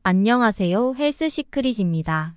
안녕하세요. 헬스시크릿입니다.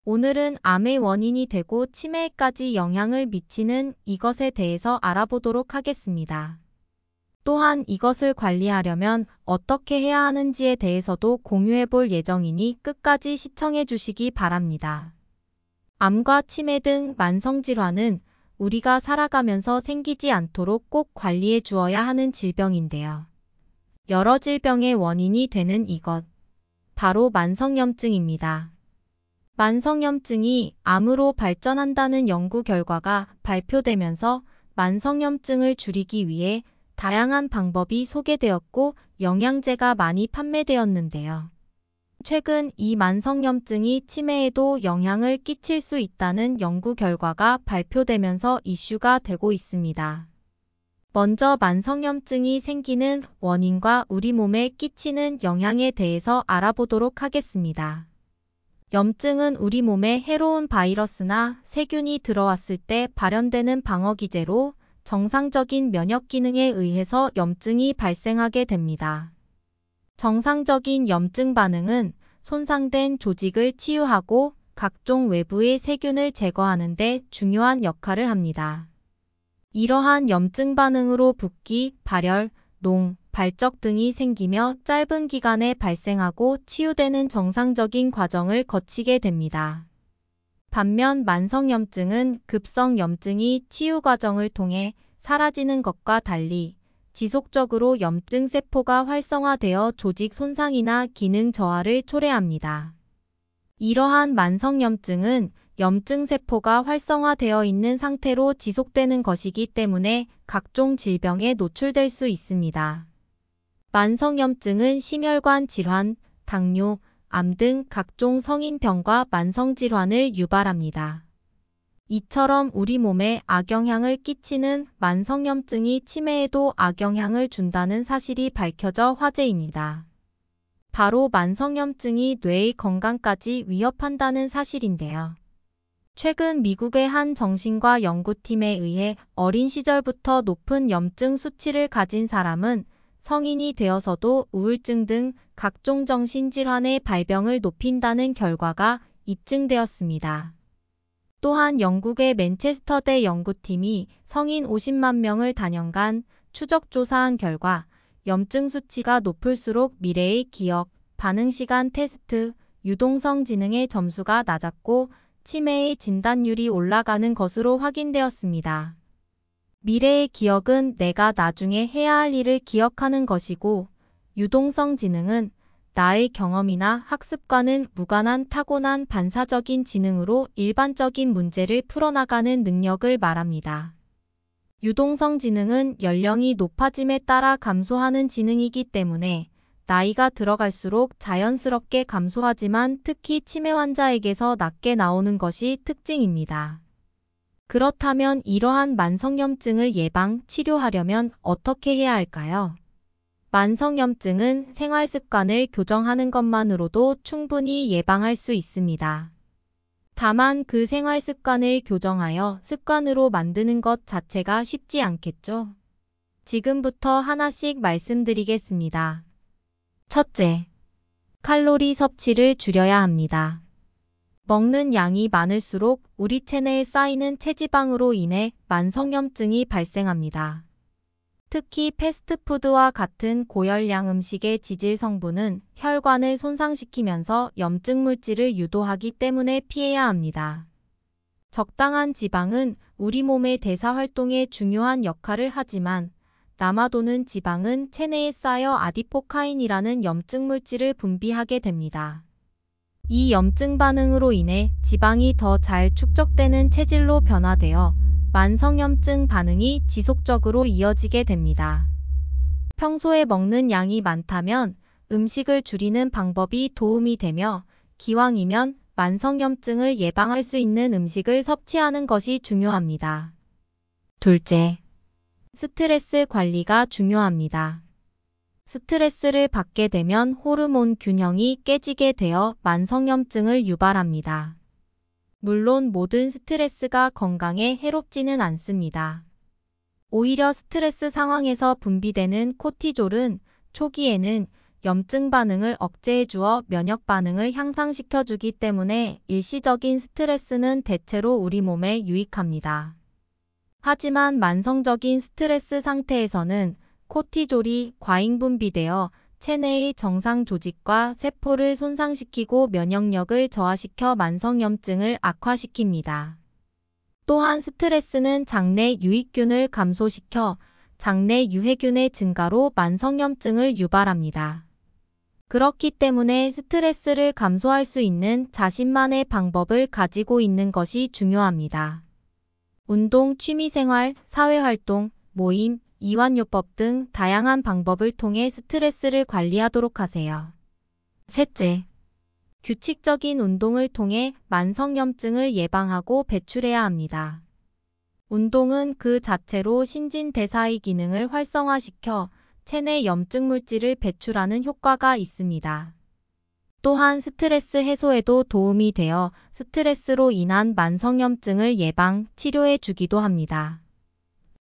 오늘은 암의 원인이 되고 치매에까지 영향을 미치는 이것에 대해서 알아보도록 하겠습니다. 또한 이것을 관리하려면 어떻게 해야 하는지에 대해서도 공유해 볼 예정이니 끝까지 시청해 주시기 바랍니다. 암과 치매 등 만성질환은 우리가 살아가면서 생기지 않도록 꼭 관리해 주어야 하는 질병인데요. 여러 질병의 원인이 되는 이것, 바로 만성염증입니다. 만성염증이 암으로 발전한다는 연구 결과가 발표되면서 만성염증을 줄이기 위해 다양한 방법이 소개되었고 영양제가 많이 판매되었는데요. 최근 이 만성염증이 치매에도 영향을 끼칠 수 있다는 연구 결과가 발표되면서 이슈가 되고 있습니다. 먼저 만성염증이 생기는 원인과 우리 몸에 끼치는 영향에 대해서 알아보도록 하겠습니다. 염증은 우리 몸에 해로운 바이러스나 세균이 들어왔을 때 발현되는 방어기제로 정상적인 면역 기능에 의해서 염증이 발생하게 됩니다. 정상적인 염증 반응은 손상된 조직을 치유하고 각종 외부의 세균을 제거하는 데 중요한 역할을 합니다. 이러한 염증 반응으로 붓기, 발열, 농, 발적 등이 생기며 짧은 기간에 발생하고 치유되는 정상적인 과정을 거치게 됩니다. 반면 만성염증은 급성염증이 치유 과정을 통해 사라지는 것과 달리 지속적으로 염증 세포가 활성화되어 조직 손상이나 기능 저하를 초래합니다. 이러한 만성염증은 염증 세포가 활성화되어 있는 상태로 지속되는 것이기 때문에 각종 질병에 노출될 수 있습니다. 만성염증은 심혈관 질환, 당뇨, 암 등 각종 성인병과 만성질환을 유발합니다. 이처럼 우리 몸에 악영향을 끼치는 만성염증이 치매에도 악영향을 준다는 사실이 밝혀져 화제입니다. 바로 만성염증이 뇌의 건강까지 위협한다는 사실인데요. 최근 미국의 한 정신과 연구팀에 의해 어린 시절부터 높은 염증 수치를 가진 사람은 성인이 되어서도 우울증 등 각종 정신질환의 발병을 높인다는 결과가 입증되었습니다. 또한 영국의 맨체스터대 연구팀이 성인 50만 명을 단연간 추적 조사한 결과 염증 수치가 높을수록 미래의 기억, 반응시간 테스트, 유동성 지능의 점수가 낮았고 치매의 진단율이 올라가는 것으로 확인되었습니다. 미래의 기억은 내가 나중에 해야 할 일을 기억하는 것이고 유동성 지능은 나의 경험이나 학습과는 무관한 타고난 반사적인 지능으로 일반적인 문제를 풀어나가는 능력을 말합니다. 유동성 지능은 연령이 높아짐에 따라 감소하는 지능이기 때문에 나이가 들어갈수록 자연스럽게 감소하지만 특히 치매 환자에게서 낮게 나오는 것이 특징입니다. 그렇다면 이러한 만성염증을 예방, 치료하려면 어떻게 해야 할까요? 만성염증은 생활습관을 교정하는 것만으로도 충분히 예방할 수 있습니다. 다만 그 생활습관을 교정하여 습관으로 만드는 것 자체가 쉽지 않겠죠? 지금부터 하나씩 말씀드리겠습니다. 첫째, 칼로리 섭취를 줄여야 합니다. 먹는 양이 많을수록 우리 체내에 쌓이는 체지방으로 인해 만성염증이 발생합니다. 특히 패스트푸드와 같은 고열량 음식의 지질 성분은 혈관을 손상시키면서 염증 물질을 유도하기 때문에 피해야 합니다. 적당한 지방은 우리 몸의 대사 활동에 중요한 역할을 하지만 남아도는 지방은 체내에 쌓여 아디포카인이라는 염증 물질을 분비하게 됩니다. 이 염증 반응으로 인해 지방이 더 잘 축적되는 체질로 변화되어 만성염증 반응이 지속적으로 이어지게 됩니다. 평소에 먹는 양이 많다면 음식을 줄이는 방법이 도움이 되며 기왕이면 만성염증을 예방할 수 있는 음식을 섭취하는 것이 중요합니다. 둘째, 스트레스 관리가 중요합니다. 스트레스를 받게 되면 호르몬 균형이 깨지게 되어 만성염증을 유발합니다. 물론 모든 스트레스가 건강에 해롭지는 않습니다. 오히려 스트레스 상황에서 분비되는 코티졸은 초기에는 염증 반응을 억제해 주어 면역 반응을 향상시켜 주기 때문에 일시적인 스트레스는 대체로 우리 몸에 유익합니다. 하지만 만성적인 스트레스 상태에서는 코티졸이 과잉 분비되어 체내의 정상 조직과 세포를 손상시키고 면역력을 저하시켜 만성염증을 악화시킵니다. 또한 스트레스는 장내 유익균을 감소시켜 장내 유해균의 증가로 만성염증을 유발합니다. 그렇기 때문에 스트레스를 감소할 수 있는 자신만의 방법을 가지고 있는 것이 중요합니다. 운동, 취미생활, 사회활동, 모임, 이완요법 등 다양한 방법을 통해 스트레스를 관리하도록 하세요. 셋째, 규칙적인 운동을 통해 만성염증을 예방하고 배출해야 합니다. 운동은 그 자체로 신진대사의 기능을 활성화시켜 체내 염증 물질을 배출하는 효과가 있습니다. 또한 스트레스 해소에도 도움이 되어 스트레스로 인한 만성염증을 예방, 치료해 주기도 합니다.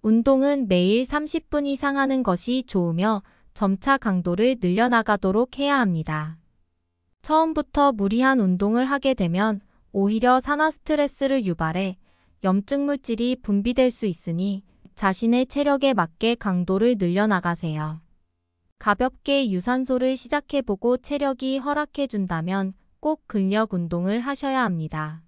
운동은 매일 30분 이상 하는 것이 좋으며 점차 강도를 늘려나가도록 해야 합니다. 처음부터 무리한 운동을 하게 되면 오히려 산화 스트레스를 유발해 염증 물질이 분비될 수 있으니 자신의 체력에 맞게 강도를 늘려나가세요. 가볍게 유산소를 시작해보고 체력이 허락해준다면 꼭 근력 운동을 하셔야 합니다.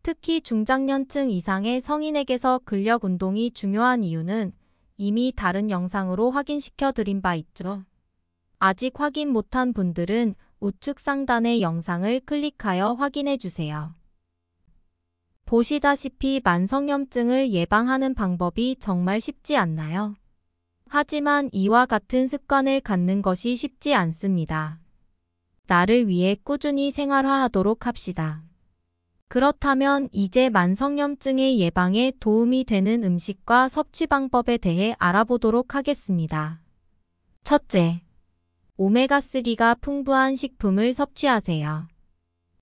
특히 중장년층 이상의 성인에게서 근력 운동이 중요한 이유는 이미 다른 영상으로 확인시켜 드린 바 있죠. 아직 확인 못한 분들은 우측 상단의 영상을 클릭하여 확인해 주세요. 보시다시피 만성염증을 예방하는 방법이 정말 쉽지 않나요? 하지만 이와 같은 습관을 갖는 것이 쉽지 않습니다. 나를 위해 꾸준히 생활화하도록 합시다. 그렇다면 이제 만성염증의 예방에 도움이 되는 음식과 섭취 방법에 대해 알아보도록 하겠습니다. 첫째, 오메가3가 풍부한 식품을 섭취하세요.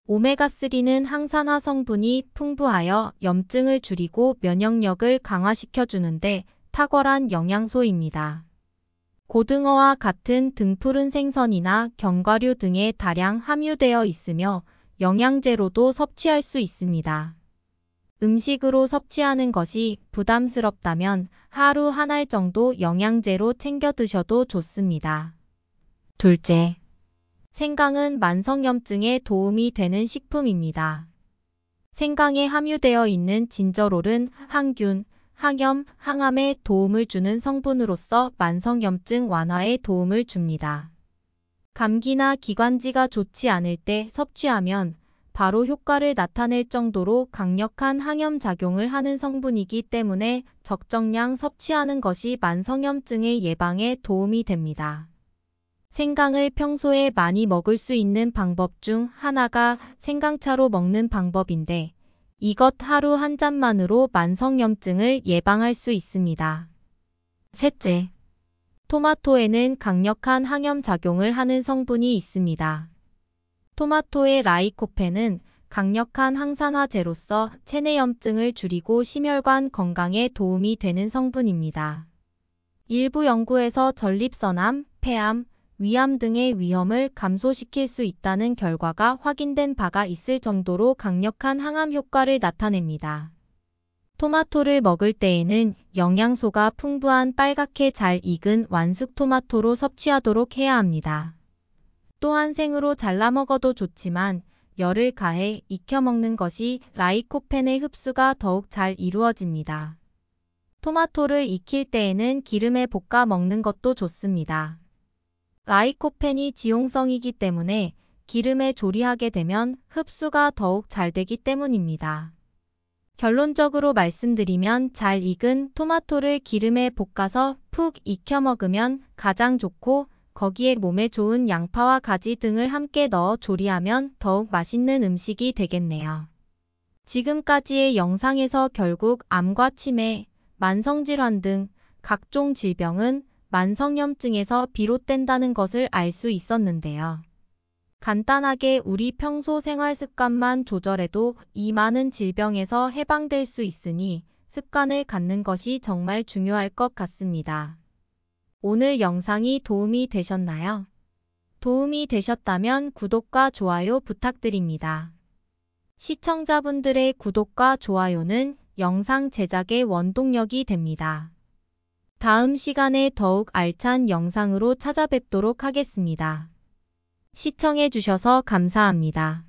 오메가3는 항산화 성분이 풍부하여 염증을 줄이고 면역력을 강화시켜주는데 탁월한 영양소입니다. 고등어와 같은 등푸른 생선이나 견과류 등에 다량 함유되어 있으며 영양제로도 섭취할 수 있습니다. 음식으로 섭취하는 것이 부담스럽다면 하루 한 알 정도 영양제로 챙겨 드셔도 좋습니다. 둘째, 생강은 만성염증에 도움이 되는 식품입니다. 생강에 함유되어 있는 진저롤은 항균, 항염, 항암에 도움을 주는 성분으로서 만성염증 완화에 도움을 줍니다. 감기나 기관지가 좋지 않을 때 섭취하면 바로 효과를 나타낼 정도로 강력한 항염 작용을 하는 성분이기 때문에 적정량 섭취하는 것이 만성염증의 예방에 도움이 됩니다. 생강을 평소에 많이 먹을 수 있는 방법 중 하나가 생강차로 먹는 방법인데 이것 하루 한 잔만으로 만성염증을 예방할 수 있습니다. 셋째, 토마토에는 강력한 항염 작용을 하는 성분이 있습니다. 토마토의 라이코펜은 강력한 항산화제로서 체내 염증을 줄이고 심혈관 건강에 도움이 되는 성분입니다. 일부 연구에서 전립선암, 폐암, 위암 등의 위험을 감소시킬 수 있다는 결과가 확인된 바가 있을 정도로 강력한 항암 효과를 나타냅니다. 토마토를 먹을 때에는 영양소가 풍부한 빨갛게 잘 익은 완숙 토마토로 섭취하도록 해야 합니다. 또한 생으로 잘라 먹어도 좋지만 열을 가해 익혀 먹는 것이 라이코펜의 흡수가 더욱 잘 이루어집니다. 토마토를 익힐 때에는 기름에 볶아 먹는 것도 좋습니다. 라이코펜이 지용성이기 때문에 기름에 조리하게 되면 흡수가 더욱 잘 되기 때문입니다. 결론적으로 말씀드리면 잘 익은 토마토를 기름에 볶아서 푹 익혀 먹으면 가장 좋고 거기에 몸에 좋은 양파와 가지 등을 함께 넣어 조리하면 더욱 맛있는 음식이 되겠네요. 지금까지의 영상에서 결국 암과 치매, 만성질환 등 각종 질병은 만성염증에서 비롯된다는 것을 알 수 있었는데요. 간단하게 우리 평소 생활 습관만 조절해도 이 많은 질병에서 해방될 수 있으니 습관을 갖는 것이 정말 중요할 것 같습니다. 오늘 영상이 도움이 되셨나요? 도움이 되셨다면 구독과 좋아요 부탁드립니다. 시청자분들의 구독과 좋아요는 영상 제작의 원동력이 됩니다. 다음 시간에 더욱 알찬 영상으로 찾아뵙도록 하겠습니다. 시청해주셔서 감사합니다.